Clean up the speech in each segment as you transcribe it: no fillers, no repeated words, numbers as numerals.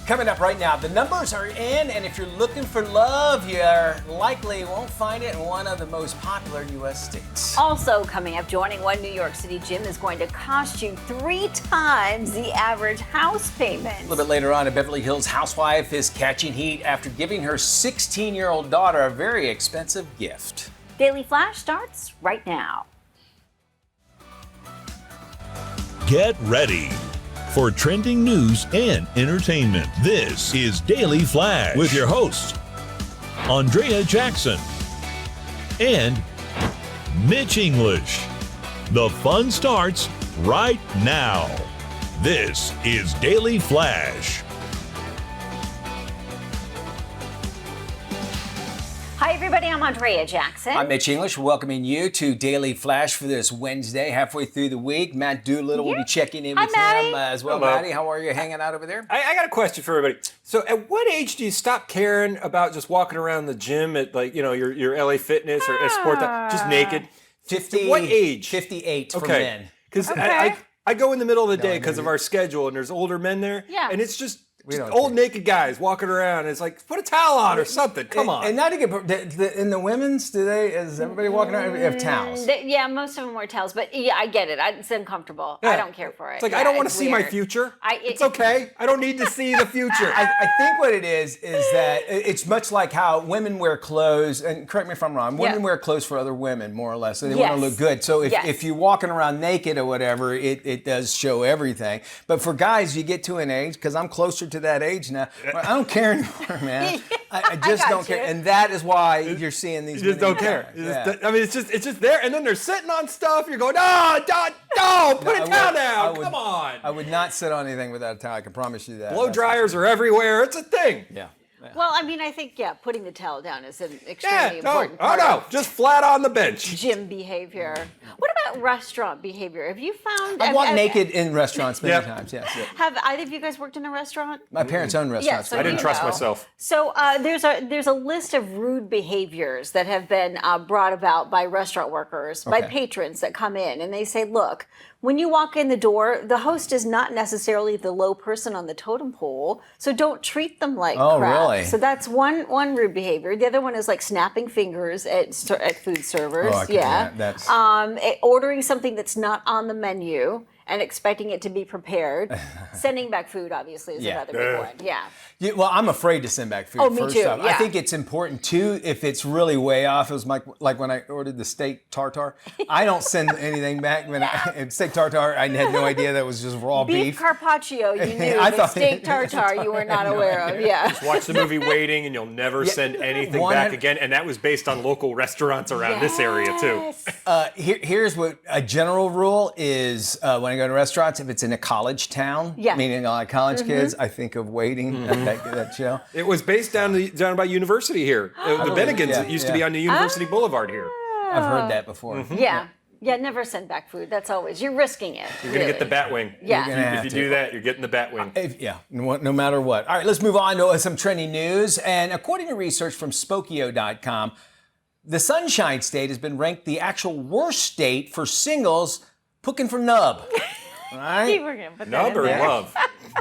Coming up right now, the numbers are in, and if you're looking for love, you likely won't find it in one of the most popular U.S. states. Also coming up, joining one New York City gym is going to cost you 3 times the average house payment. A little bit later on, a Beverly Hills housewife is catching heat after giving her 16-year-old daughter a very expensive gift. Daily Flash starts right now. Get ready for trending news and entertainment. This is Daily Flash with your hosts, Andrea Jackson and Mitch English. The fun starts right now. This is Daily Flash. Hi, everybody. I'm Andrea Jackson. I'm Mitch English, welcoming you to Daily Flash for this Wednesday, halfway through the week. Matt Doolittle will be checking in with him as well. Hello. Maddie, how are you hanging out over there? I got a question for everybody. So at what age do you stop caring about just walking around the gym at your LA Fitness or Sport, just naked? 50. What age? 58 for men. Because I go in the middle of the day because of our schedule, and there's older men there. Yeah. And it's just old naked guys walking around. It's like, put a towel on or something. Come on. And not to get in the women's, is everybody walking around? We have towels. Yeah, most of them wear towels, but yeah, I get it. It's uncomfortable. Yeah. I don't care for it. It's like, Yeah, I don't want to it's see my weird. future. It's It's okay. I don't need to see the future. I think what it is that it's much like how women wear clothes, and correct me if I'm wrong, women wear clothes for other women, more or less, so they want to look good. So if you're walking around naked or whatever, it does show everything. But for guys, you get to an age, because I'm closer to that age now, I don't care anymore, man. I just don't care. And that is why you're seeing these. You just don't care. It's just there, and then they're sitting on stuff. You're going, put a towel down. Come on. I would not sit on anything without a towel. I can promise you that. Blow dryers are everywhere. It's a thing. Yeah. Well, I think, putting the towel down is an extremely important part of just flat on the bench. gym behavior. What about restaurant behavior? Have you found... I've walked naked in restaurants many times, yes. Have either of you guys worked in a restaurant? My parents own restaurants. so I didn't trust myself. So there's a list of rude behaviors that have been brought about by restaurant workers, by patrons that come in, and they say, look, when you walk in the door, the host is not necessarily the low person on the totem pole, so don't treat them like crap. Really? So that's one rude behavior. The other one is like snapping fingers at food servers. Oh, I can do that. That's... Ordering something that's not on the menu and expecting it to be prepared. Sending back food, obviously, is another big one. Yeah, well, I'm afraid to send back food. Oh, me first too, off. yeah. I think it's important too if it's really way off. It was like when I ordered the steak tartare. I don't send anything back. Steak tartare, I had no idea that was just raw beef. Beef carpaccio, you knew. The steak tartare, you were not aware of. Yeah. Just watch the movie Waiting, and you'll never send anything back again. And that was based on local restaurants around this area too. Here's what a general rule is when I go to restaurants. If it's in a college town, meaning a lot of college kids, I think of Waiting. That show. It was based down by University here. The Bennigans used to be on the University Boulevard here. I've heard that before. Yeah, never send back food. That's always, you're risking it. You're going to get the Batwing. Yeah. If you do that, you're getting the Batwing. No matter what. All right, let's move on to some trending news. And according to research from Spokio.com, the Sunshine State has been ranked the actual worst state for singles looking for nub. All right? We're gonna put that Nub in or there. love?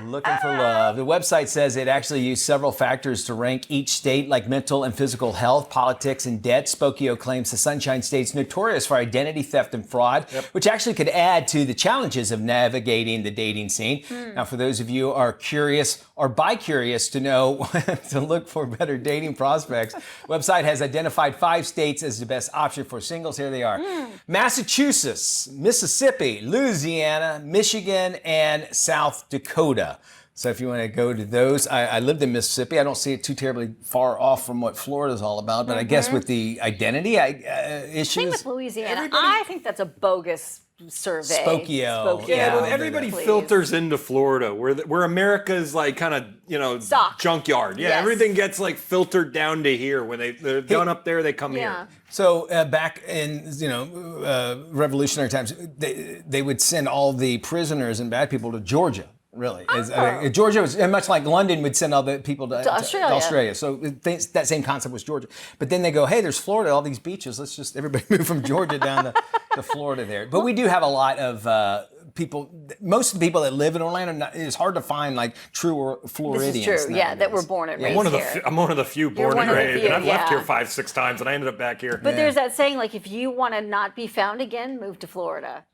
Looking for love. The website says it actually used several factors to rank each state, like mental and physical health, politics, and debt. Spokio claims the Sunshine State's notorious for identity theft and fraud, which actually could add to the challenges of navigating the dating scene. Now, for those of you who are curious or bi-curious to know to look for better dating prospects, website has identified 5 states as the best option for singles. Here they are. Massachusetts, Mississippi, Louisiana, Michigan, and South Dakota. So if you want to go to those, I lived in Mississippi. I don't see it too terribly far off from what Florida's all about, but I guess with the identity issues. Same with Louisiana. I think that's a bogus survey. Spokio. Yeah, but everybody filters into Florida, where America's like kind of Stock. junkyard. Yeah, Yes. everything gets like filtered down to here. When they're done up there, they come here. So back in revolutionary times, they would send all the prisoners and bad people to Georgia. Really, Georgia was much like London would send all the people to Australia. So that same concept was Georgia. But then they go, hey, there's Florida, all these beaches. Let's just everybody move from Georgia down to Florida there. But we do have a lot of most of the people that live in Orlando, it's hard to find like true Floridians. This is true, that were born and raised here. I'm one of the few born and raised, and I've left here 5-6 times, and I ended up back here. But there's that saying, like, if you want to not be found again, move to Florida.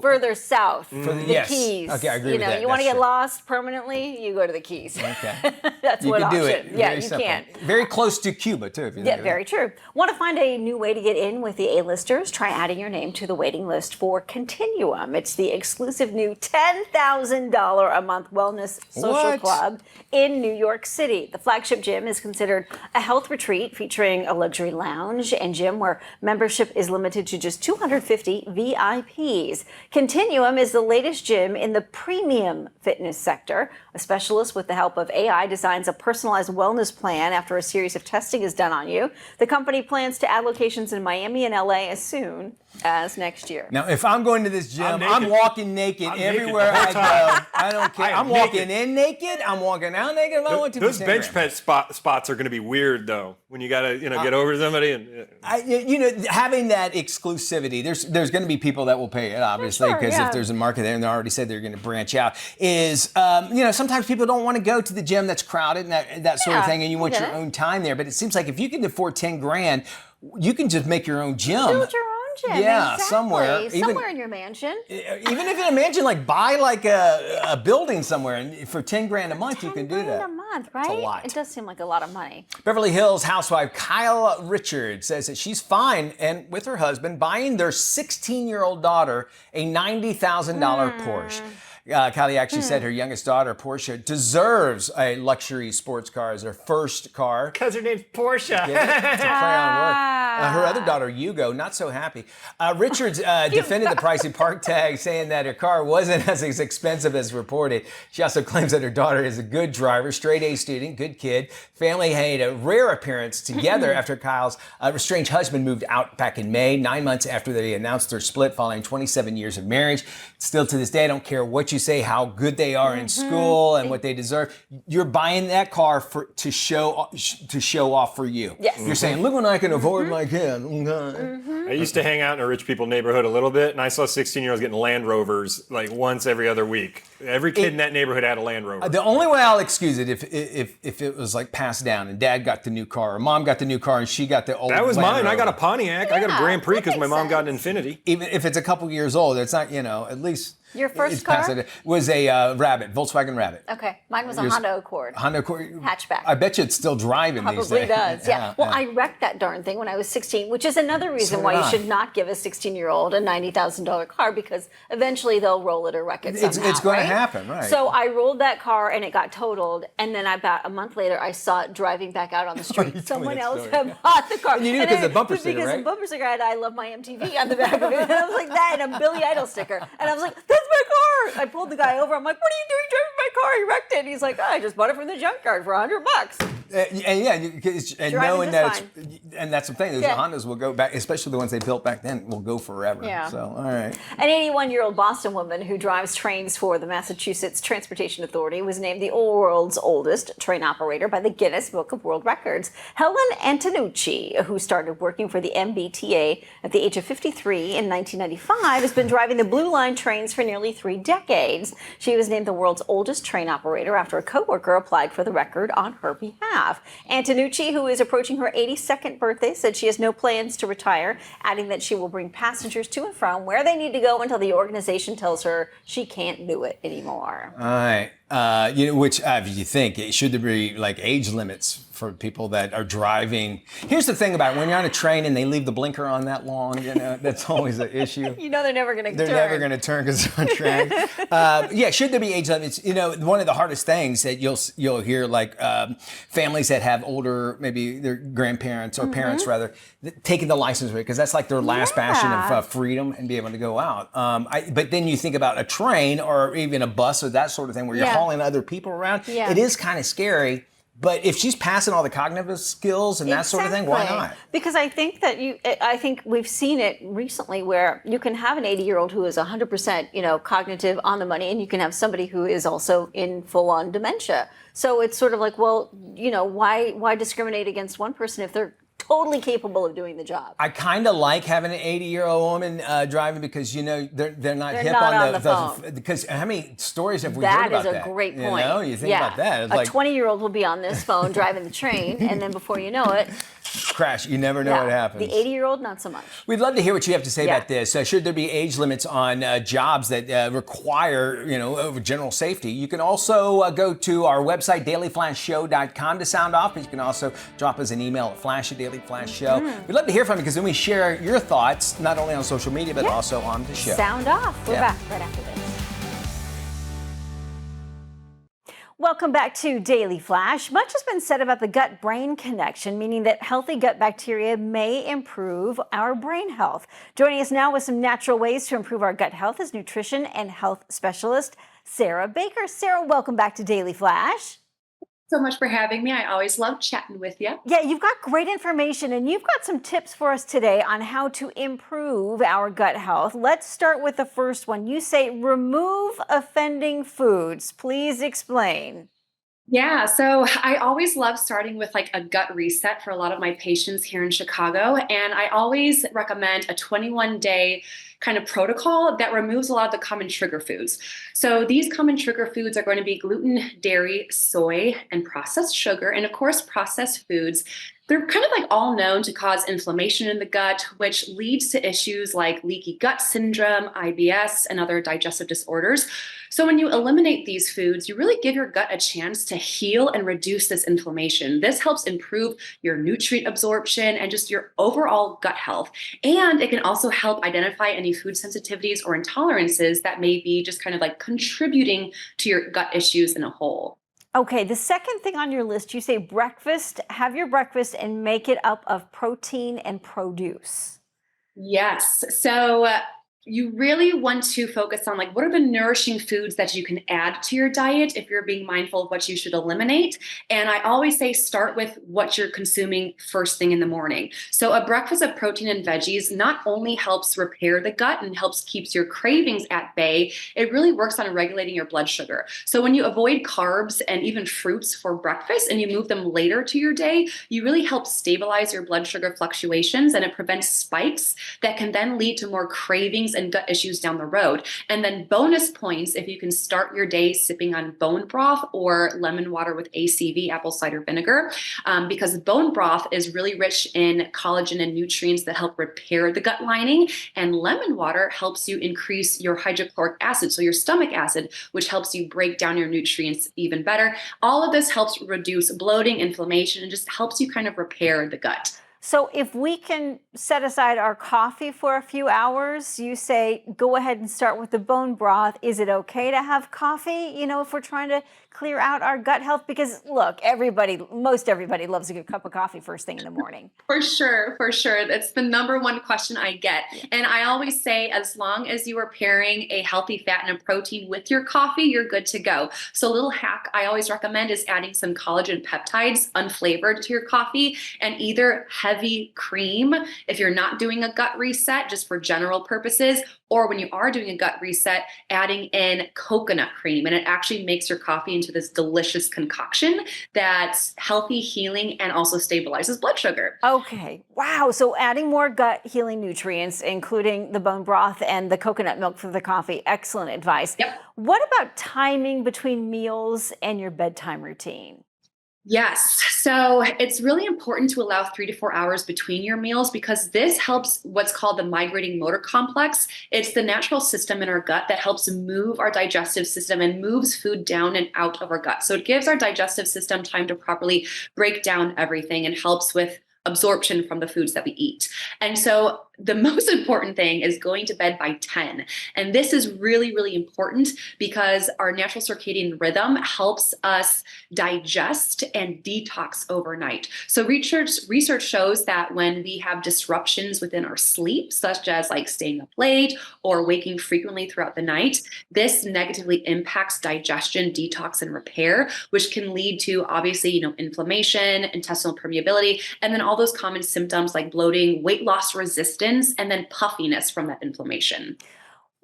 Further south, the Keys. Okay, I agree with that. You want to get lost permanently, you go to the Keys. Okay. That's you one can option. do it. Yeah, Very you simple. can. Very close to Cuba, too. If you Yeah, very true. Want to find a new way to get in with the A-listers? Try adding your name to the waiting list for Continuum. It's the exclusive new $10,000 a month wellness social club in New York City. The flagship gym is considered a health retreat featuring a luxury lounge and gym where membership is limited to just 250 VIPs. Continuum is the latest gym in the premium fitness sector. A specialist with the help of AI designs a personalized wellness plan after a series of testing is done on you. The company plans to add locations in Miami and LA as soon as next year. Now, if I'm going to this gym, I'm walking naked everywhere I go. I don't care. I'm walking in naked. I'm walking out naked. If I want to. Those bench press spots are going to be weird, though, when you got to get over somebody. And having that exclusivity, there's going to be people that will pay it, obviously, because if there's a market there and they already said they're going to branch out. Sometimes people don't want to go to the gym that's crowded and that sort of thing, and you want your own time there. But it seems like if you can afford $10,000, you can just make your own gym. Build your own gym. Yeah, exactly. somewhere in your mansion. Even if in a mansion, like buy like a building somewhere, and for $10,000 a month, you can do that. $10,000 a month, right? It's a lot. It does seem like a lot of money. Beverly Hills housewife Kyle Richards says that she's fine and with her husband buying their 16-year-old daughter a $90,000 Porsche. Kylie actually said her youngest daughter, Portia, deserves a luxury sports car as her first car. Because her name's Portia. To play on work. Her other daughter, Hugo, not so happy. Richards defended the pricey park tag, saying that her car wasn't as expensive as reported. She also claims that her daughter is a good driver, straight A student, good kid. Family had a rare appearance together after Kyle's estranged husband moved out back in May, 9 months after they announced their split following 27 years of marriage. Still to this day, I don't care what you say, how good they are in school and what they deserve. You're buying that car to show off for you. Yes. You're saying, look what I can afford my kid. I used to hang out in a rich people neighborhood a little bit, and I saw 16-year-olds getting Land Rovers like once every other week. Every kid in that neighborhood had a Land Rover. The only way I'll excuse it if it was like passed down and Dad got the new car or Mom got the new car and she got the old. That was Land mine. Rover. I got a Pontiac. I got a Grand Prix because my mom got an sense. Infiniti. Even if it's a couple years old, it's not, at least. Your first it's past car? it. Was a Rabbit, Volkswagen Rabbit. Okay, mine was a Honda Accord. Honda Accord. Hatchback. I bet you it's still driving these Probably days. does, yeah. Well, I wrecked that darn thing when I was 16, which is another reason So why did you I. should not give a 16-year-old a $90,000 car, because eventually they'll roll it or wreck it somehow, It's going right? to happen, right? So I rolled that car and it got totaled, and then about a month later I saw it driving back out on the street. told me Someone that else story. had bought the car. And you knew because of the bumper sticker, Because right? the bumper sticker had I Love My MTV on the back of it. And I was like, that and a Billy Idol sticker. And I was like, that's my car! I pulled the guy over. I'm like, what are you doing driving my car? He wrecked it. And he's like, I just bought it from the junkyard for $100. And knowing that and that's the thing, those Hondas will go back, especially the ones they built back then, will go forever. Yeah. So, all right. An 81-year-old Boston woman who drives trains for the Massachusetts Transportation Authority was named the world's oldest train operator by the Guinness Book of World Records. Helen Antonucci, who started working for the MBTA at the age of 53 in 1995, has been driving the Blue Line trains for nearly 3 decades. She was named the world's oldest train operator after a coworker applied for the record on her behalf. Antonucci, who is approaching her 82nd birthday, said she has no plans to retire, adding that she will bring passengers to and from where they need to go until the organization tells her she can't do it anymore. All right. Which you think should there be like age limits for people that are driving? Here's the thing about it. When you're on a train and they leave the blinker on that long, that's always an issue. They're never going to turn. They're never going to turn because they're on track. Should there be age limits? One of the hardest things that you'll hear, like families that have older, maybe their grandparents or parents rather, taking the license away because that's like their last bastion of freedom and be able to go out. But then you think about a train or even a bus or that sort of thing where you're hauling other people around. Yeah. It is kind of scary. But if she's passing all the cognitive skills and that sort of thing, why not? Because I think that I think we've seen it recently where you can have an 80-year-old who is 100%, cognitive on the money, and you can have somebody who is also in full-on dementia. So it's sort of like, well, why discriminate against one person if they're totally capable of doing the job. I kind of like having an 80-year-old woman driving because, you know, they're not hip not on the phone. because how many stories have we heard about that? That is a great point. You know, you think about that. It's a like 20-year-old will be on this phone driving the train, and then before you know it, crash. You never know what happens. The 80-year-old, not so much. We'd love to hear what you have to say about this. Should there be age limits on jobs that require, you know, general safety? You can also go to our website, dailyflashshow.com to sound off, but you can also drop us an email at flash@dailyflashshow. We'd love to hear from you because then we share your thoughts, not only on social media, but also on the show. Sound off. We're back right after this. Welcome back to Daily Flash. Much has been said about the gut-brain connection, meaning that healthy gut bacteria may improve our brain health. Joining us now with some natural ways to improve our gut health is nutrition and health specialist Sarah Baker. Sarah, welcome back to Daily Flash. So much for having me. I always love chatting with you. Yeah, you've got great information and you've got some tips for us today on how to improve our gut health. Let's start with the first one. You say remove offending foods. Please explain. Yeah, so I always love starting with like a gut reset for a lot of my patients here in Chicago. And I always recommend a 21-day kind of protocol that removes a lot of the common trigger foods. So these common trigger foods are going to be gluten, dairy, soy, and processed sugar. And of course, processed foods, they're kind of like all known to cause inflammation in the gut, which leads to issues like leaky gut syndrome, IBS, and other digestive disorders. So when you eliminate these foods, you really give your gut a chance to heal and reduce this inflammation. This helps improve your nutrient absorption and just your overall gut health. And it can also help identify any food sensitivities or intolerances that may be just kind of like contributing to your gut issues in a whole. Okay, the second thing on your list, you say breakfast, have your breakfast and make it up of protein and produce. Yes. So you really want to focus on like what are the nourishing foods that you can add to your diet if you're being mindful of what you should eliminate. And I always say start with what you're consuming first thing in the morning. So a breakfast of protein and veggies not only helps repair the gut and helps keeps your cravings at bay, it really works on regulating your blood sugar. So when you avoid carbs and even fruits for breakfast and you move them later to your day, you really help stabilize your blood sugar fluctuations and it prevents spikes that can then lead to more cravings and gut issues down the road. And then bonus points if you can start your day sipping on bone broth or lemon water with ACV, apple cider vinegar, because bone broth is really rich in collagen and nutrients that help repair the gut lining. And lemon water helps you increase your hydrochloric acid, so your stomach acid, which helps you break down your nutrients even better. All of this helps reduce bloating, inflammation, and just helps you kind of repair the gut. So if we can set aside our coffee for a few hours, you say go ahead and start with the bone broth. Is it okay to have coffee, you know, if we're trying to clear out our gut health? Because look, most everybody loves a good cup of coffee first thing in the morning. For sure, for sure. That's the number one question I get. And I always say, as long as you are pairing a healthy fat and a protein with your coffee, you're good to go. So a little hack I always recommend is adding some collagen peptides unflavored to your coffee and either heavy cream if you're not doing a gut reset, just for general purposes, or when you are doing a gut reset, adding in coconut cream. And it actually makes your coffee into this delicious concoction that's healthy, healing, and also stabilizes blood sugar. Okay. Wow. So adding more gut healing nutrients, including the bone broth and the coconut milk for the coffee. Excellent advice. Yep. What about timing between meals and your bedtime routine? Yes. So it's really important to allow 3 to 4 hours between your meals because this helps what's called the migrating motor complex. It's the natural system in our gut that helps move our digestive system and moves food down and out of our gut. So it gives our digestive system time to properly break down everything and helps with absorption from the foods that we eat. And so the most important thing is going to bed by 10. And this is really, really important because our natural circadian rhythm helps us digest and detox overnight. So research shows that when we have disruptions within our sleep, such as like staying up late or waking frequently throughout the night, this negatively impacts digestion, detox, and repair, which can lead to obviously, inflammation, intestinal permeability, and then all those common symptoms like bloating, weight loss resistance, and then puffiness from that inflammation.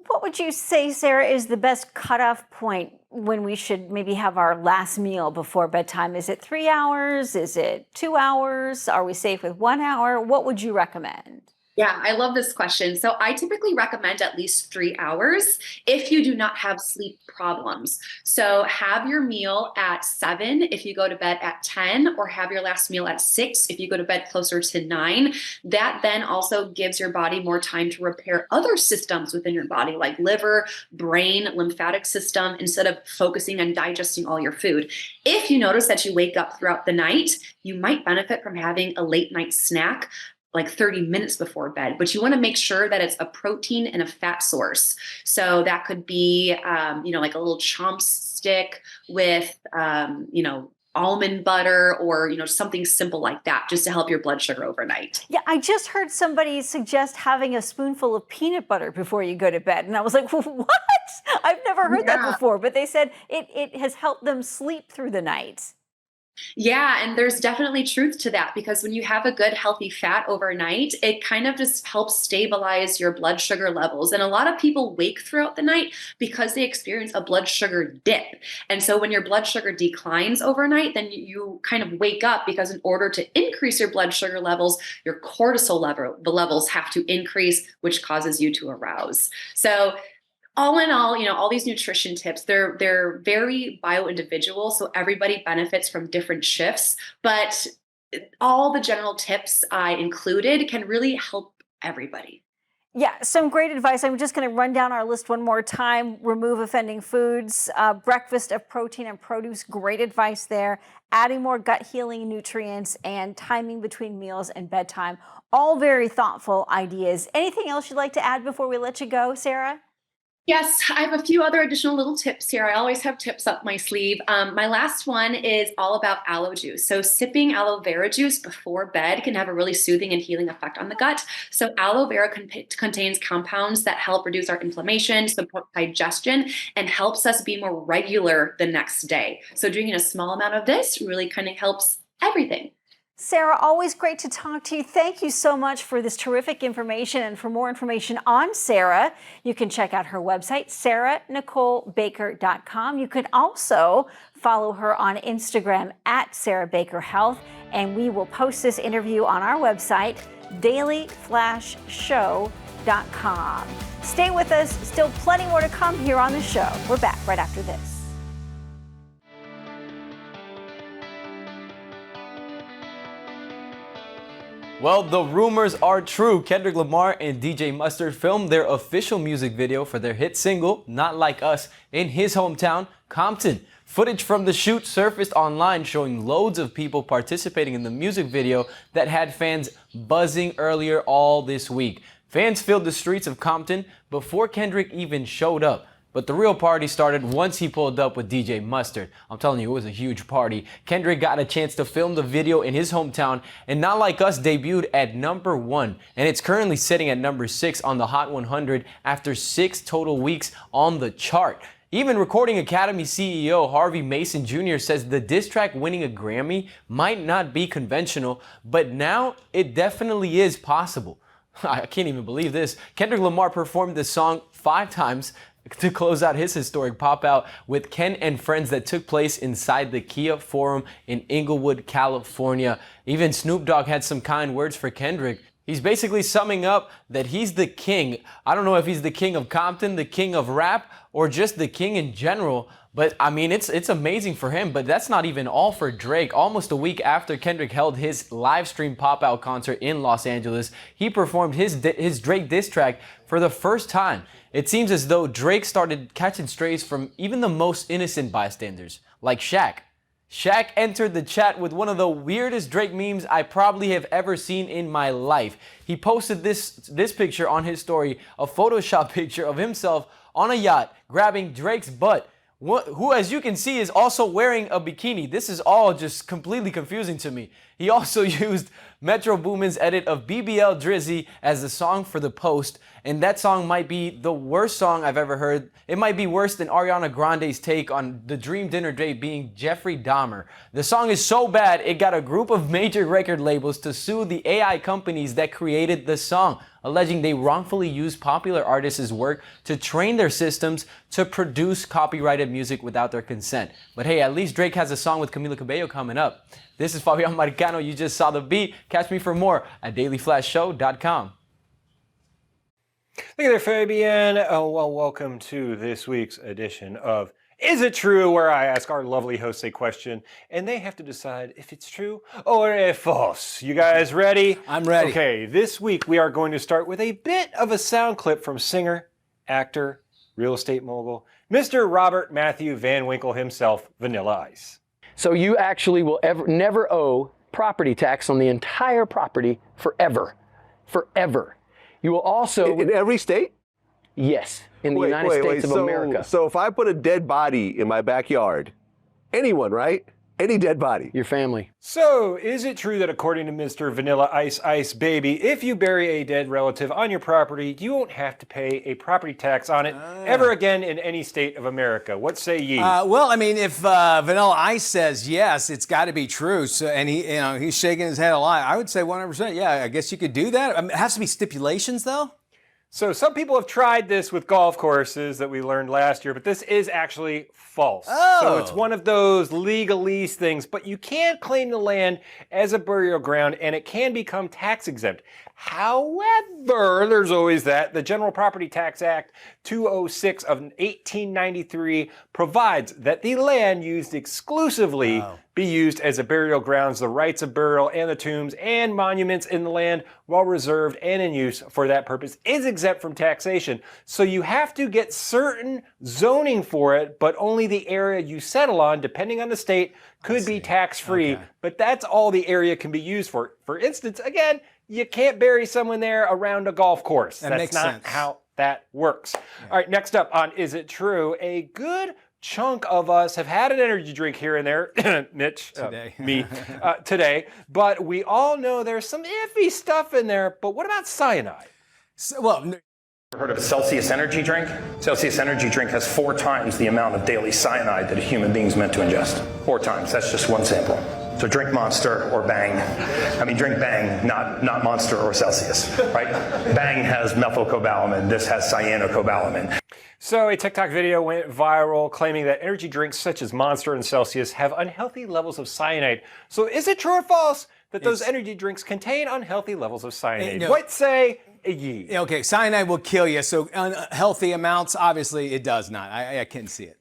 What would you say, Sarah, is the best cutoff point when we should maybe have our last meal before bedtime? Is it 3 hours? Is it 2 hours? Are we safe with 1 hour? What would you recommend? Yeah, I love this question. So I typically recommend at least 3 hours if you do not have sleep problems. So have your meal at 7 if you go to bed at 10, or have your last meal at 6 if you go to bed closer to 9. That then also gives your body more time to repair other systems within your body, like liver, brain, lymphatic system, instead of focusing on digesting all your food. If you notice that you wake up throughout the night, you might benefit from having a late night snack like 30 minutes before bed, but you want to make sure that it's a protein and a fat source. So that could be, like a little chomp stick with, almond butter, or, something simple like that, just to help your blood sugar overnight. Yeah, I just heard somebody suggest having a spoonful of peanut butter before you go to bed. And I was like, what? I've never heard that before, but they said it has helped them sleep through the night. Yeah, and there's definitely truth to that, because when you have a good healthy fat overnight, it kind of just helps stabilize your blood sugar levels. And a lot of people wake throughout the night because they experience a blood sugar dip. And so when your blood sugar declines overnight, then you kind of wake up, because in order to increase your blood sugar levels, your cortisol levels have to increase, which causes you to arouse. So all in all, all these nutrition tips, they're very bio-individual. So everybody benefits from different shifts, but all the general tips I included can really help everybody. Yeah, some great advice. I'm just going to run down our list one more time. Remove offending foods, breakfast of protein and produce, great advice there. Adding more gut healing nutrients, and timing between meals and bedtime. All very thoughtful ideas. Anything else you'd like to add before we let you go, Sarah? Yes, I have a few other additional little tips here. I always have tips up my sleeve. My last one is all about aloe juice. So sipping aloe vera juice before bed can have a really soothing and healing effect on the gut. So aloe vera contains compounds that help reduce our inflammation, support digestion, and helps us be more regular the next day. So drinking a small amount of this really kind of helps everything. Sarah, always great to talk to you. Thank you so much for this terrific information. And for more information on Sarah, you can check out her website, sarahnicolebaker.com. You can also follow her on Instagram at Sarah Baker Health. And we will post this interview on our website, dailyflashshow.com. Stay with us. Still plenty more to come here on the show. We're back right after this. Well, the rumors are true. Kendrick Lamar and DJ Mustard filmed their official music video for their hit single, Not Like Us, in his hometown, Compton. Footage from the shoot surfaced online showing loads of people participating in the music video that had fans buzzing earlier all this week. Fans filled the streets of Compton before Kendrick even showed up. But the real party started once he pulled up with DJ Mustard. I'm telling you, it was a huge party. Kendrick got a chance to film the video in his hometown, and Not Like Us debuted at #1, and it's currently sitting at #6 on the Hot 100 after 6 total weeks on the chart. Even Recording Academy CEO Harvey Mason Jr. says the diss track winning a Grammy might not be conventional, but now it definitely is possible. I can't even believe this. Kendrick Lamar performed this song 5 times to close out his historic pop-out with Ken and Friends that took place inside the Kia Forum in Inglewood, California. Even Snoop Dogg had some kind words for Kendrick. He's basically summing up that he's the king. I don't know if he's the king of Compton, the king of rap, or just the king in general. But I mean, it's amazing for him, but that's not even all for Drake. Almost a week after Kendrick held his live stream pop-out concert in Los Angeles, he performed his Drake diss track for the first time. It seems as though Drake started catching strays from even the most innocent bystanders, like Shaq. Shaq entered the chat with one of the weirdest Drake memes I probably have ever seen in my life. He posted this picture on his story, a Photoshop picture of himself on a yacht grabbing Drake's butt, who, as you can see, is also wearing a bikini. This is all just completely confusing to me. He also used Metro Boomin's edit of BBL Drizzy as the song for the post, and that song might be the worst song I've ever heard. It might be worse than Ariana Grande's take on the dream dinner date being Jeffrey Dahmer. The song is so bad, it got a group of major record labels to sue the AI companies that created the song, alleging they wrongfully used popular artists' work to train their systems to produce copyrighted music without their consent. But hey, at least Drake has a song with Camila Cabello coming up. This is Fabian Marcano. You just saw the beat. Catch me for more at dailyflashshow.com. Look there, Fabian. Oh, well, welcome to this week's edition of Is It True, where I ask our lovely hosts a question, and they have to decide if it's true or if false. You guys ready? I'm ready. Okay, this week we are going to start with a bit of a sound clip from singer, actor, real estate mogul, Mr. Robert Matthew Van Winkle himself, Vanilla Ice. So you actually will never owe property tax on the entire property forever. Forever. You will also... In every state? Yes, in the United States of America. So if I put a dead body in my backyard, anyone, right? Any dead body. Your family. So, is it true that according to Mr. Vanilla Ice Ice Baby, if you bury a dead relative on your property, you won't have to pay a property tax on it ever again in any state of America? What say ye? Well, I mean, if Vanilla Ice says yes, it's got to be true. So, and he's shaking his head a lot. I would say 100%. Yeah, I guess you could do that. I mean, it has to be stipulations, though. So some people have tried this with golf courses that we learned last year, but this is actually false. Oh. So it's one of those legalese things, but you can claim the land as a burial ground and it can become tax exempt. However, there's always that. The General Property Tax Act 206 of 1893 provides that the land used exclusively be used as a burial grounds, the rites of burial and the tombs and monuments in the land while reserved and in use for that purpose is exempt from taxation. So you have to get certain zoning for it, but only the area you settle on, depending on the state, could be tax-free. Okay. But that's all the area can be used for. For instance, again, you can't bury someone there around a golf course. That's not how that works. Yeah. All right, next up on Is It True? A good chunk of us have had an energy drink here and there, Mitch, today. Today, but we all know there's some iffy stuff in there. But what about cyanide? Heard of a Celsius energy drink? Celsius energy drink has 4 times the amount of daily cyanide that a human being is meant to ingest. 4 times. That's just one sample. So drink Monster or Bang. I mean, drink Bang, not Monster or Celsius, right? Bang has methylcobalamin. This has cyanocobalamin. So a TikTok video went viral claiming that energy drinks such as Monster and Celsius have unhealthy levels of cyanide. So is it true or false that those energy drinks contain unhealthy levels of cyanide? No. What say ye? Okay, cyanide will kill you. So unhealthy amounts, obviously, it does not. I can't see it.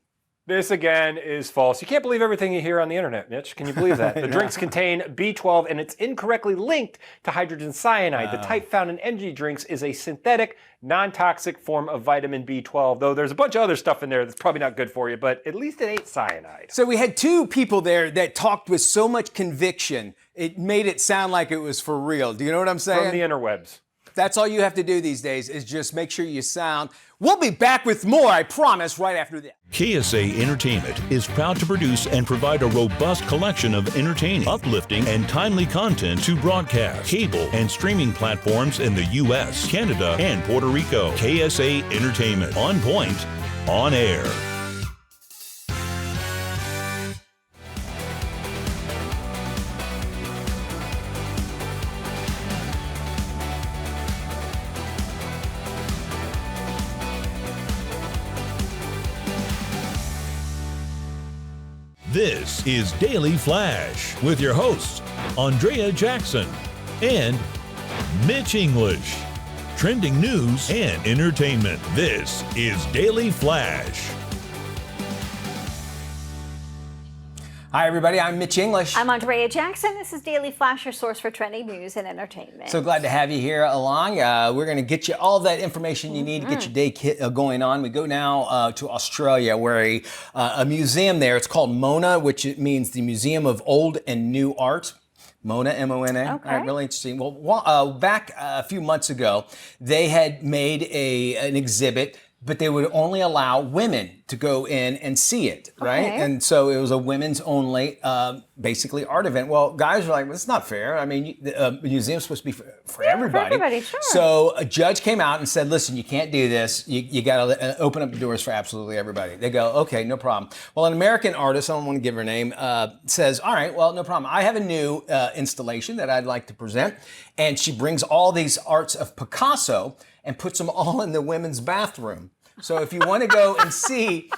This, again, is false. You can't believe everything you hear on the internet, Mitch. Can you believe that? The drinks contain B12, and it's incorrectly linked to hydrogen cyanide. The type found in energy drinks is a synthetic, non-toxic form of vitamin B12, though there's a bunch of other stuff in there that's probably not good for you, but at least it ain't cyanide. So we had 2 people there that talked with so much conviction, it made it sound like it was for real. Do you know what I'm saying? From the interwebs. That's all you have to do these days is just make sure you sound. We'll be back with more, I promise, right after this. KSA Entertainment is proud to produce and provide a robust collection of entertaining, uplifting, and timely content to broadcast, cable, and streaming platforms in the U.S., Canada, and Puerto Rico. KSA Entertainment. On point, on air. This is Daily Flash with your hosts, Andrea Jackson and Mitch English. Trending news and entertainment. This is Daily Flash. Hi, everybody. I'm Mitch English. I'm Andrea Jackson. This is Daily Flash, your source for trending news and entertainment. So glad to have you here along. We're going to get you all that information you need to get your day going on. We go now to Australia, where a museum there, it's called MONA, which means the Museum of Old and New Art. MONA, M-O-N-A. Okay. All right, really interesting. Well, back a few months ago, they had made an exhibit, but they would only allow women to go in and see it, right? Okay. And so it was a women's only, basically art event. Well, guys were like, well, it's not fair. I mean, the museum's supposed to be for everybody. everybody, sure. So a judge came out and said, listen, you can't do this. You got to open up the doors for absolutely everybody. They go, okay, no problem. Well, an American artist, I don't want to give her name, says, all right, well, no problem. I have a new installation that I'd like to present. And she brings all these arts of Picasso and puts them all in the women's bathroom. So if you want to go and see,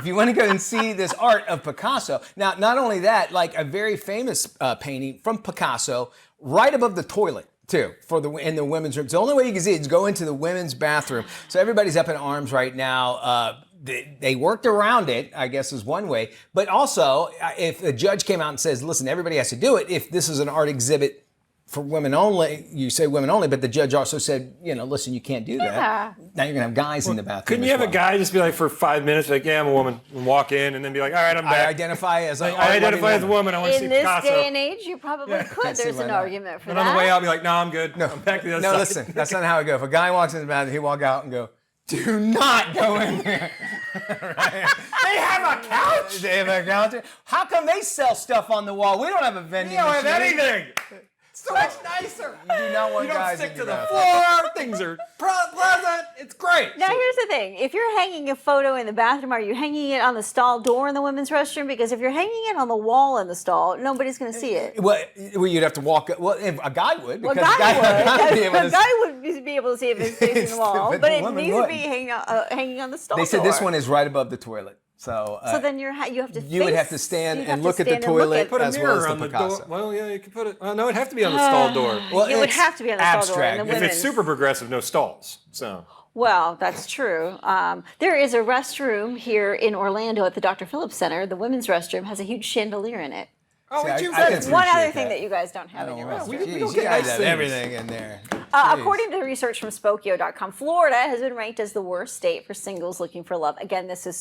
this art of Picasso, now not only that, like a very famous painting from Picasso, right above the toilet too, in the women's room. So the only way you can see it is go into the women's bathroom. So everybody's up in arms right now. They worked around it, I guess, is one way. But also, if a judge came out and says, listen, everybody has to do it. If this is an art exhibit for women only, you say women only, but the judge also said, listen, you can't do that. Yeah. Now you're going to have guys in the bathroom. Couldn't you have a guy just be like for 5 minutes, like, yeah, I'm a woman, and walk in, and then be like, all right, I'm back. I identify as I identify as a woman. I want to see In this Picasso. day and age, you probably could. Can't see There's why an not. argument for And that. on the way out, I'll be like, no, I'm good. I'm back to the other No, side. listen, that's not how it goes. If a guy walks in the bathroom, he walk out and go, do not go in there. Right? They have a couch? They have a couch? How come they sell stuff on the wall? We don't have a vending You don't have machine. anything. So much nicer. You do not want You don't guys stick in to your the bathroom. floor. Things are pleasant. It's great. Now, here's the thing. If you're hanging a photo in the bathroom, are you hanging it on the stall door in the women's restroom? Because if you're hanging it on the wall in the stall, nobody's going to see it. Well, you'd have to walk. Well, a guy would. Well, a Because guy would. would be able A to- guy would be able to see if it's facing the wall, But but the it woman needs to be wouldn't. hanging on the stall They said door. this one is right above the toilet. So then you have to. you would have to stand you'd and have look to at the stand and look toilet at- Put a as mirror well as on the the door. Picasso. Well, yeah, you could put it. No, it'd have to be on the stall door. Well, It would it's have to be on the stall door in the abstract. If women's. it's super progressive, no stalls. So. Well, that's true. There is a restroom here in Orlando at the Dr. Phillips Center. The women's restroom has a huge chandelier in it. Oh, See, would you? I can That's one other appreciate thing that. that you guys don't have in your restroom. we Jeez, don't you get guys nice have things. everything in there. According to research from Spokio.com, Florida has been ranked as the worst state for singles looking for love. Again, this is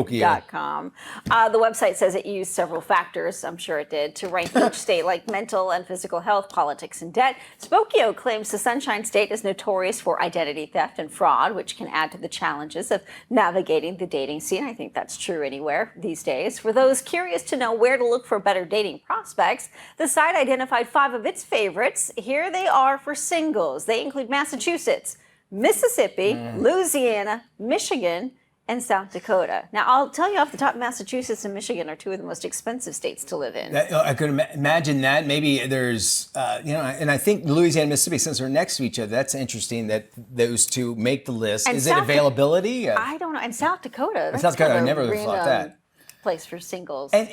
Spokio.com. The website says it used several factors, I'm sure it did, to rank each state, like mental and physical health, politics, and debt. Spokio claims the Sunshine State is notorious for identity theft and fraud, which can add to the challenges of navigating the dating scene. I think that's true anywhere these days. For those curious to know where to look for better dating prospects, the site identified 5 of its favorites. Here they are for singles. They include Massachusetts, Mississippi, Louisiana, Michigan, and South Dakota. Now, I'll tell you off the top, Massachusetts and Michigan are 2 of the most expensive states to live in. I could imagine that. Maybe there's, and I think Louisiana and Mississippi, since they're next to each other, that's interesting that those 2 make the list. And Is it South availability? I don't know. And South Dakota. That's South Dakota, kind I of never a would've thought random that. place for singles. And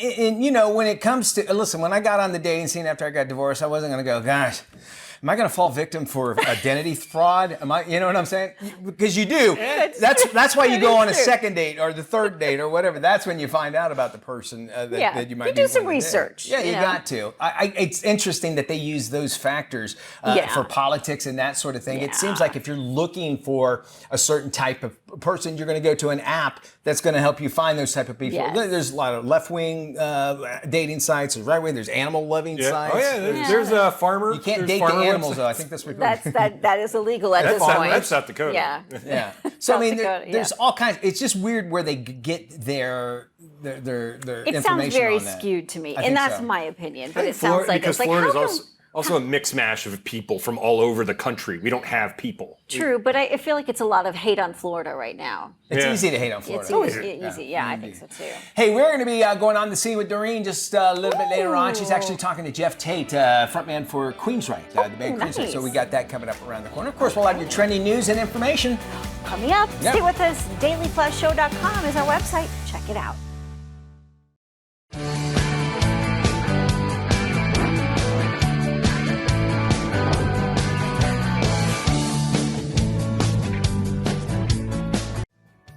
when it comes to, listen, when I got on the dating scene after I got divorced, I wasn't going to go, gosh, am I going to fall victim for identity fraud? Am I, you know what I'm saying? Because you do. That's why you go on a second date or the third date or whatever. That's when you find out about the person that you might you be do some wanting to date. research. Yeah, you know? got to. It's interesting that they use those factors for politics and that sort of thing. It seems like if you're looking for a certain type of person, you're going to go to an app that's going to help you find those type of people. Yes. There's a lot of left-wing dating sites. There's right-wing. There's animal-loving sites. Oh yeah, there's a farmer. You can't there's date the farmer animals, websites. though. I think that's what That is illegal at this point. That's South Dakota. Yeah. Yeah. So I mean, Dakota, there's all kinds. It's just weird where they get their It information sounds very on that. skewed to me, I think and that's so. my opinion. But it sounds like because it's like Florida is how come- also a mixed mash of people from all over the country. We don't have people. True, but I feel like it's a lot of hate on Florida right now. It's Yeah. easy to hate on Florida. It's easy. Yeah, I think so too. Hey, we're going to be going on the scene with Doreen just a little bit later on. She's actually talking to Jeff Tate, frontman for Queensryche, the band nice. Queensryche. So we got that coming up around the corner. Of course, we'll have your trending news and information. Coming up, Yep. stay with us. DailyFlashShow.com is our website. Check it out.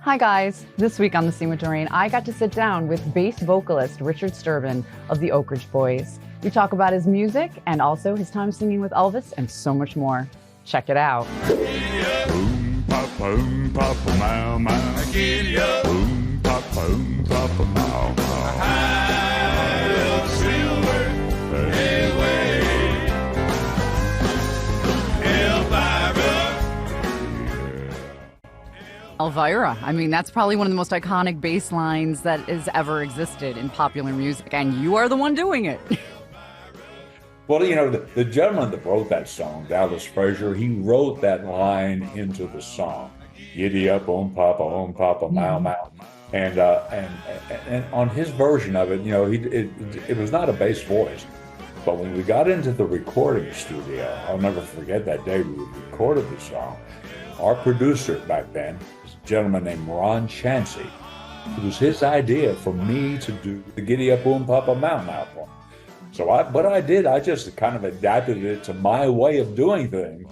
Hi guys, this week on The Scene with Doreen, I got to sit down with bass vocalist Richard Sturban of the Oak Ridge Boys. We talk about his music and also his time singing with Elvis and so much more. Check it out. Boom, pop, mow, mow. Giddy up. Boom, pop, mow, mow. Elvira. I mean, that's probably one of the most iconic bass lines that has ever existed in popular music, and you are the one doing it. Well, you know, the gentleman that wrote that song, Dallas Frazier, he wrote that line into the song. Giddy up, on papa, mow, mow. And on his version of it, you know, it was not a bass voice. But when we got into the recording studio, I'll never forget that day we recorded the song. Our producer back then was a gentleman named Ron Chansey. It was his idea for me to do the Giddy Up Boom Papa Mow Mow part. So I just kind of adapted it to my way of doing things.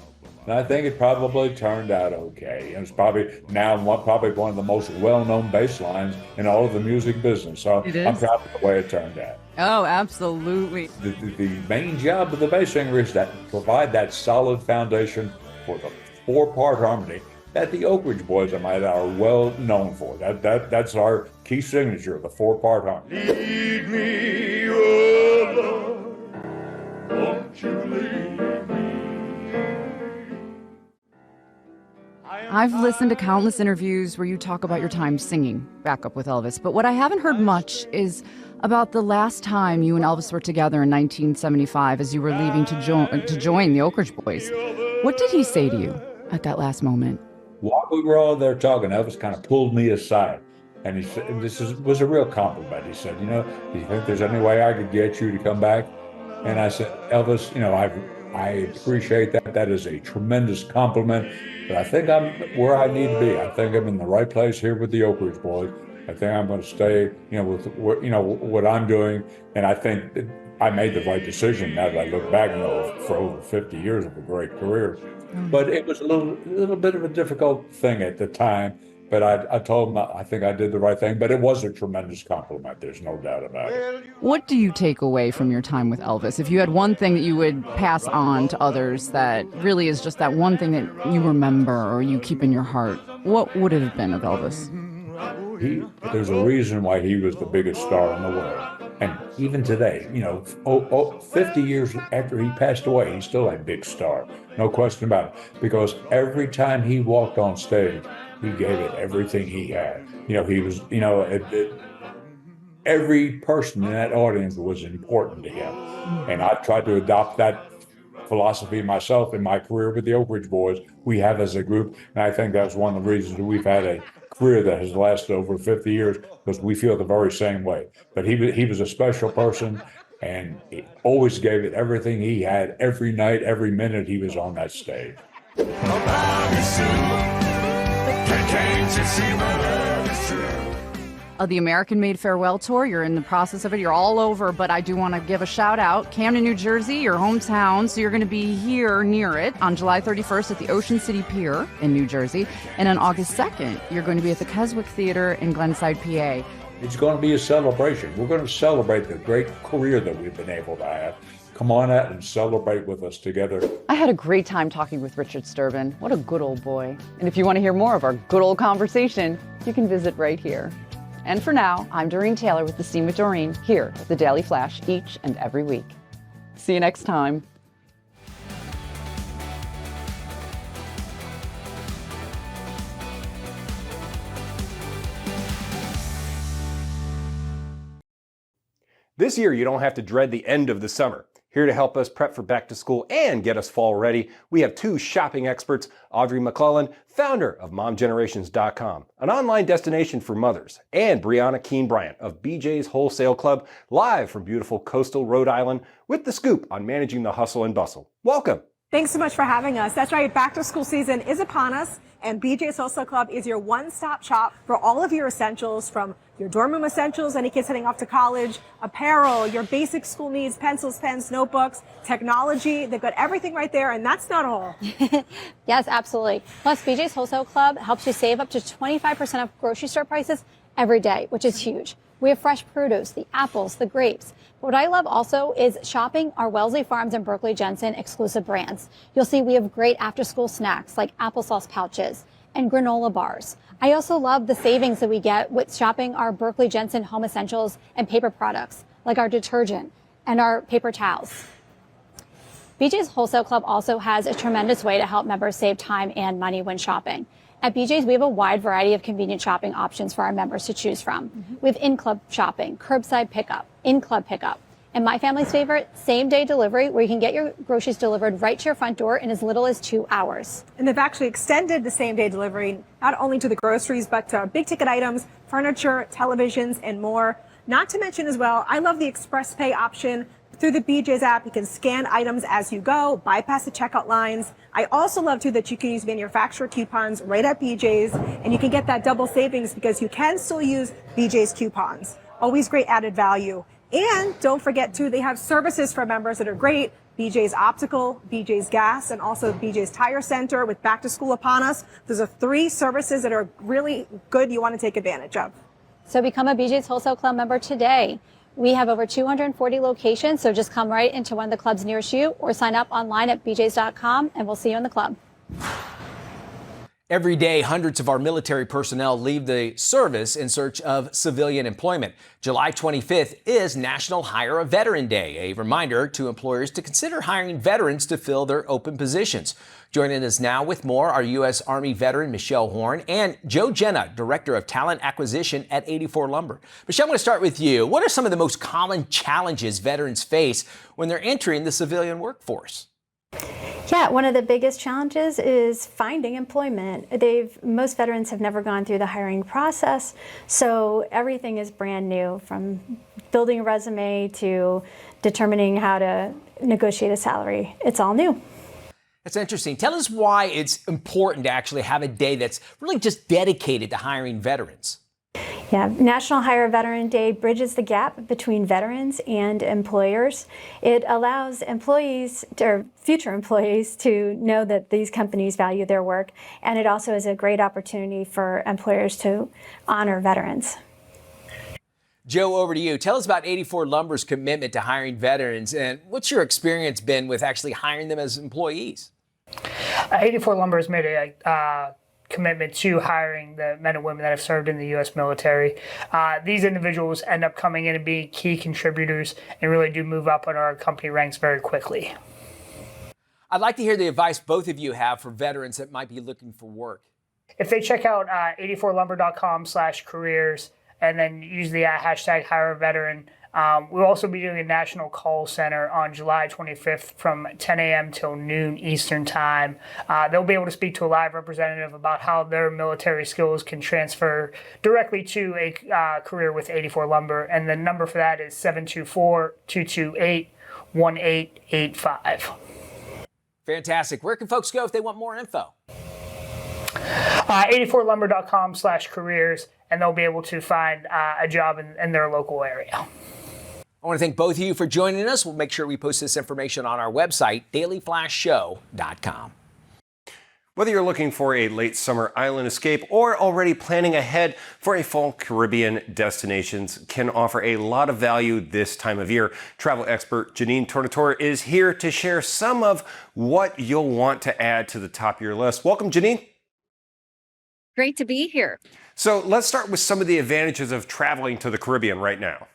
And I think it probably turned out okay. And it's probably now one of the most well-known bass lines in all of the music business. So I'm proud of the way it turned out. Oh, absolutely. The main job of the bass singer is to provide that solid foundation for the four-part harmony that the Oak Ridge Boys, I might add, are well known for. That's our key signature, the four-part harmony. Lead me, oh Lord, won't you lead me? I've listened to countless interviews where you talk about your time singing backup with Elvis, but what I haven't heard much is about the last time you and Elvis were together in 1975 as you were leaving to join the Oak Ridge Boys. What did he say to you at that last moment? While we were all there talking, Elvis kind of pulled me aside, and he said, was a real compliment. He said, you know, do you think there's any way I could get you to come back? And I said, Elvis, you know, I appreciate that. That is a tremendous compliment, but I think I'm where I need to be. I think I'm in the right place here with the Oak Ridge Boys. I think I'm going to stay, you know, with what I'm doing, and I think that I made the right decision. Now that I look back, you know, for over 50 years of a great career, but it was a little bit of a difficult thing at the time. But I told him I think I did the right thing. But it was a tremendous compliment. There's no doubt about it. What do you take away from your time with Elvis? If you had one thing that you would pass on to others that really is just that one thing that you remember or you keep in your heart, what would it have been of Elvis? There's a reason why he was the biggest star in the world. And even today, you know, 50 years after he passed away, he's still a big star. No question about it. Because every time he walked on stage, he gave it everything he had. You know, he was, you know, every person in that audience was important to him. And I tried to adopt that philosophy myself in my career with the Oak Ridge Boys. We have as a group, and I think that's one of the reasons that we've had a career that has lasted over 50 years, because we feel the very same way. But he was a special person, and he always gave it everything he had every night, every minute he was on that stage. The American-made farewell tour, you're in the process of it, you're all over, but I do want to give a shout out. Camden, New Jersey, your hometown, so you're going to be here near it on July 31st at the Ocean City Pier in New Jersey, and on August 2nd, you're going to be at the Keswick Theater in Glenside, PA. It's going to be a celebration. We're going to celebrate the great career that we've been able to have. Come on out and celebrate with us together. I had a great time talking with Richard Sturban. What a good old boy. And if you want to hear more of our good old conversation, you can visit right here. And for now, I'm Doreen Taylor with The Scene with Doreen here at the Daily Flash each and every week. See you next time. This year, you don't have to dread the end of the summer. Here to help us prep for back to school and get us fall ready, we have two shopping experts, Audrey McClellan, founder of MomGenerations.com, an online destination for mothers, and Brianna Keene Bryant of BJ's Wholesale Club, live from beautiful coastal Rhode Island with the scoop on managing the hustle and bustle. Welcome. Thanks so much for having us. That's right, back to school season is upon us, and BJ's Wholesale Club is your one-stop shop for all of your essentials, from your dorm room essentials, any kids heading off to college, apparel, your basic school needs, pencils, pens, notebooks, technology. They've got everything right there, and that's not all. Yes, absolutely. Plus, BJ's Wholesale Club helps you save up to 25% of grocery store prices every day, which is huge. We have fresh produce, the apples, the grapes. What I love also is shopping our Wellesley Farms and Berkeley Jensen exclusive brands. You'll see we have great after-school snacks like applesauce pouches and granola bars. I also love the savings that we get with shopping our Berkeley Jensen home essentials and paper products like our detergent and our paper towels. BJ's Wholesale Club also has a tremendous way to help members save time and money when shopping. At BJ's, we have a wide variety of convenient shopping options for our members to choose from. We have in-club shopping, curbside pickup, in-club pickup, and my family's favorite, same-day delivery, where you can get your groceries delivered right to your front door in as little as 2 hours. And they've actually extended the same-day delivery not only to the groceries, but to big-ticket items, furniture, televisions, and more. Not to mention as well, I love the Express Pay option. Through the BJ's app, you can scan items as you go, bypass the checkout lines. I also love, too, that you can use manufacturer coupons right at BJ's, and you can get that double savings because you can still use BJ's coupons. Always great added value. And don't forget, too, they have services for members that are great. BJ's Optical, BJ's Gas, and also BJ's Tire Center with Back to School upon us. Those are 3 services that are really good you want to take advantage of. So become a BJ's Wholesale Club member today. We have over 240 locations, so just come right into one of the clubs nearest you or sign up online at bjs.com, and we'll see you in the club. Every day, hundreds of our military personnel leave the service in search of civilian employment. July 25th is National Hire a Veteran Day, a reminder to employers to consider hiring veterans to fill their open positions. Joining us now with more are U.S. Army veteran Michelle Horn and Joe Jenna, Director of Talent Acquisition at 84 Lumber. Michelle, I'm going to start with you. What are some of the most common challenges veterans face when they're entering the civilian workforce? Yeah, one of the biggest challenges is finding employment. Most veterans have never gone through the hiring process, so everything is brand new, from building a resume to determining how to negotiate a salary. It's all new. That's interesting. Tell us why it's important to actually have a day that's really just dedicated to hiring veterans. Yeah, National Hire a Veteran Day bridges the gap between veterans and employers. It allows employees or future employees to know that these companies value their work, and it also is a great opportunity for employers to honor veterans. Joe, over to you. Tell us about 84 Lumber's commitment to hiring veterans, and what's your experience been with actually hiring them as employees? 84 Lumber has made a commitment to hiring the men and women that have served in the U.S. military. These individuals end up coming in and being key contributors and really do move up in our company ranks very quickly. I'd like to hear the advice both of you have for veterans that might be looking for work. If they check out 84lumber.com/careers and then use the hashtag #HireAVeteran, we'll also be doing a national call center on July 25th from 10 a.m. till noon Eastern time. They'll be able to speak to a live representative about how their military skills can transfer directly to a career with 84 Lumber. And the number for that is 724-228-1885. Fantastic. Where can folks go if they want more info? 84lumber.com/careers, and they'll be able to find a job in their local area. I want to thank both of you for joining us. We'll make sure we post this information on our website, dailyflashshow.com. Whether you're looking for a late summer island escape or already planning ahead for a fall Caribbean, destinations can offer a lot of value this time of year. Travel expert Janine Tornatore is here to share some of what you'll want to add to the top of your list. Welcome, Janine. Great to be here. So let's start with some of the advantages of traveling to the Caribbean right now.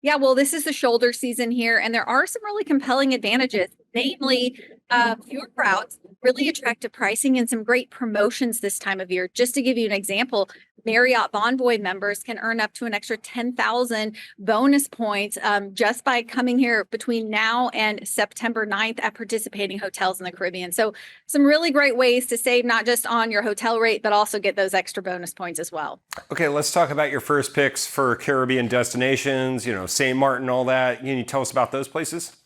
Yeah, well, this is the shoulder season here, and there are some really compelling advantages, namely fewer crowds, really attractive pricing, and some great promotions this time of year. Just to give you an example, Marriott Bonvoy members can earn up to an extra 10,000 bonus points just by coming here between now and September 9th at participating hotels in the Caribbean. So some really great ways to save not just on your hotel rate, but also get those extra bonus points as well. Okay, let's talk about your first picks for Caribbean destinations, St. Martin, all that. Can you tell us about those places?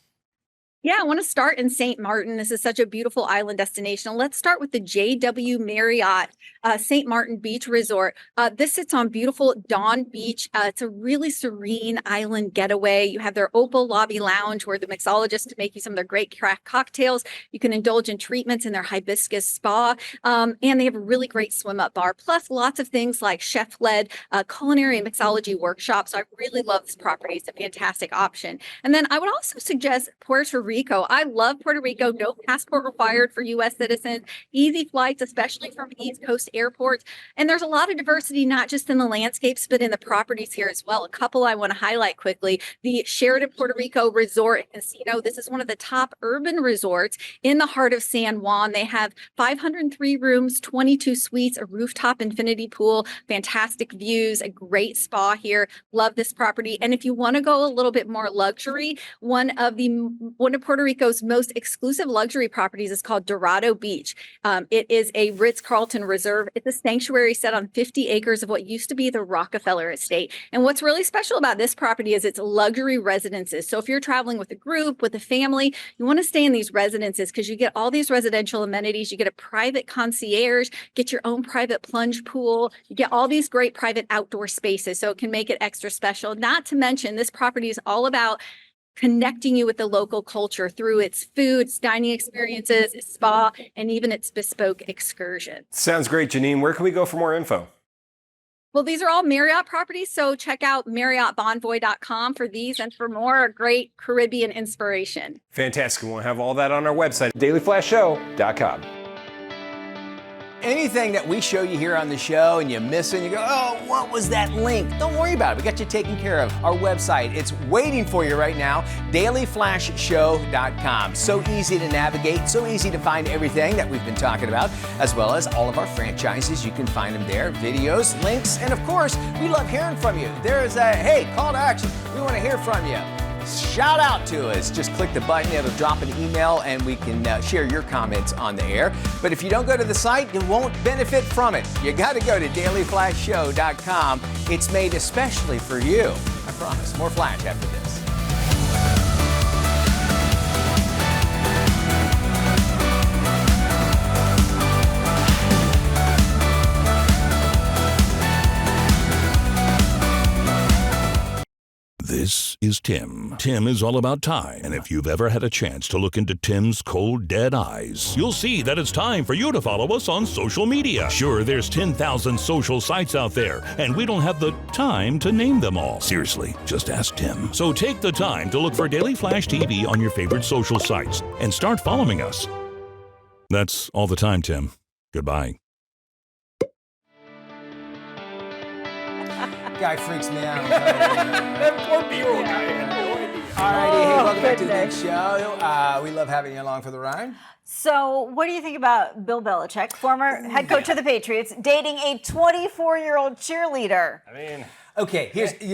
Yeah, I want to start in St. Martin. This is such a beautiful island destination. Let's start with the JW Marriott St. Martin Beach Resort. This sits on beautiful Dawn Beach. It's a really serene island getaway. You have their Opal Lobby Lounge where the mixologists can make you some of their great craft cocktails. You can indulge in treatments in their hibiscus spa. And they have a really great swim-up bar, plus lots of things like chef-led culinary and mixology workshops. So I really love this property. It's a fantastic option. And then I would also suggest Puerto Rico. I love Puerto Rico. No passport required for U.S. citizens. Easy flights, especially from East Coast airports. And there's a lot of diversity, not just in the landscapes, but in the properties here as well. A couple I want to highlight quickly. The Sheraton Puerto Rico Resort and Casino. This is one of the top urban resorts in the heart of San Juan. They have 503 rooms, 22 suites, a rooftop infinity pool, fantastic views, a great spa here. Love this property. And if you want to go a little bit more luxury, one of Puerto Rico's most exclusive luxury properties is called Dorado Beach. It is a Ritz-Carlton reserve. It's a sanctuary set on 50 acres of what used to be the Rockefeller estate. And what's really special about this property is it's luxury residences. So if you're traveling with a group, with a family, you want to stay in these residences because you get all these residential amenities. You get a private concierge, get your own private plunge pool. You get all these great private outdoor spaces. So it can make it extra special. Not to mention, this property is all about connecting you with the local culture through its food, its dining experiences, its spa, and even its bespoke excursions. Sounds great, Janine. Where can we go for more info? Well, these are all Marriott properties, so check out MarriottBonvoy.com for these and for more great Caribbean inspiration. Fantastic. We'll have all that on our website, dailyflashshow.com. Anything that we show you here on the show and you miss it and you go, oh, what was that link? Don't worry about it. We got you taken care of. Our website, it's waiting for you right now, dailyflashshow.com. So easy to navigate, so easy to find everything that we've been talking about, as well as all of our franchises. You can find them there, videos, links, and of course, we love hearing from you. There's a, hey, call to action. We want to hear from you. Shout out to us. Just click the button. It'll drop an email and we can share your comments on the air. But if you don't go to the site, you won't benefit from it. You got to go to dailyflashshow.com. It's made especially for you. I promise. More Flash after this. This is Tim. Tim is all about time, and if you've ever had a chance to look into Tim's cold, dead eyes, you'll see that it's time for you to follow us on social media. Sure, there's 10,000 social sites out there, and we don't have the time to name them all. Seriously, just ask Tim. So take the time to look for Daily Flash TV on your favorite social sites, and start following us. That's all the time, Tim. Goodbye. Guy freaks me out. That poor B-roll guy had no idea. All righty, hey, welcome back to the next show. We love having you along for the ride. So, what do you think about Bill Belichick, former head coach of the Patriots, dating a 24-year-old cheerleader? I mean, okay,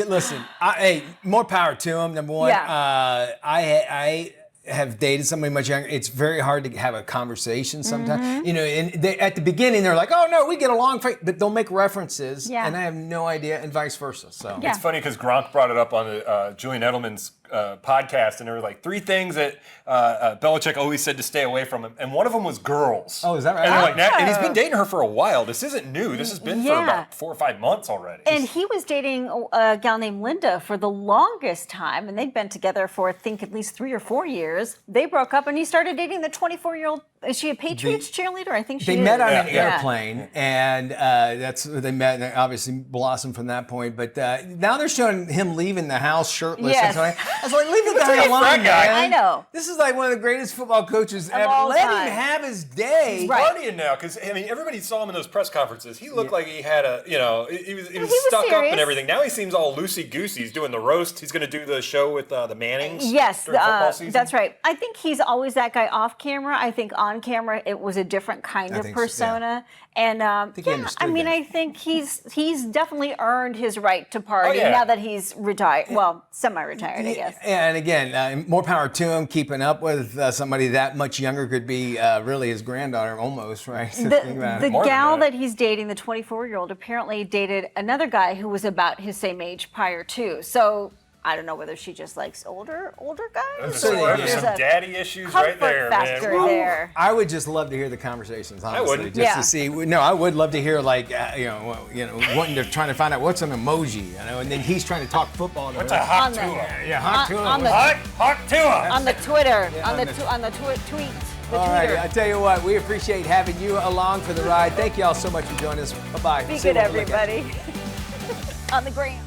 listen. Hey, more power to him. Number one, Yeah. I have dated somebody much younger. It's very hard to have a conversation sometimes. Mm-hmm. You know, and at the beginning they're like, "Oh no, we get along," but they'll make references, and I have no idea, and vice versa. So it's funny because Gronk brought it up on Julian Edelman's podcast, and there were like 3 things that Belichick always said to stay away from him, and one of them was girls. Oh, is that right? And, they're like, and he's been dating her for a while. This isn't new. This has been for about 4 or 5 months already. And he was dating a gal named Linda for the longest time, and they'd been together for, I think, at least 3 or 4 years. They broke up, and he started dating the 24-year-old. Is she a Patriots cheerleader? I think she is. They met on an airplane, and that's where they met, and they obviously blossomed from that point. But now they're showing him leaving the house shirtless. Yes. And so I was like, leave the guy alone, man. I know. This is like one of the greatest football coaches ever. all Let time. him have his day. He's partying now because I mean everybody saw him in those press conferences. He looked like he had he was stuck up serious. and everything. Now he seems all loosey goosey. He's doing the roast. He's going to do the show with the Mannings. Yes, during football season. that's right. I think he's always that guy off camera. I think on camera it was a different kind of persona. And I mean, I think he's definitely earned his right to party now that he's retired. Well, semi-retired, I guess. And again, more power to him. Keeping up with somebody that much younger could be really his granddaughter, almost, right? The gal that he's dating, the 24-year-old, apparently dated another guy who was about his same age prior to. So I don't know whether she just likes older guys. There's some daddy issues right there, factor man. there. I would just love to hear the conversations, honestly. I would. Just to see. No, I would love to hear wanting to trying to find out what's an emoji, and then he's trying to talk football. What's a hot tour? Yeah, hot tour. Hot tour. On the Twitter, on the tweets. All right, I tell you what, we appreciate having you along for the ride. Thank you all so much for joining us. Bye-bye. Be good, everybody. On the gram.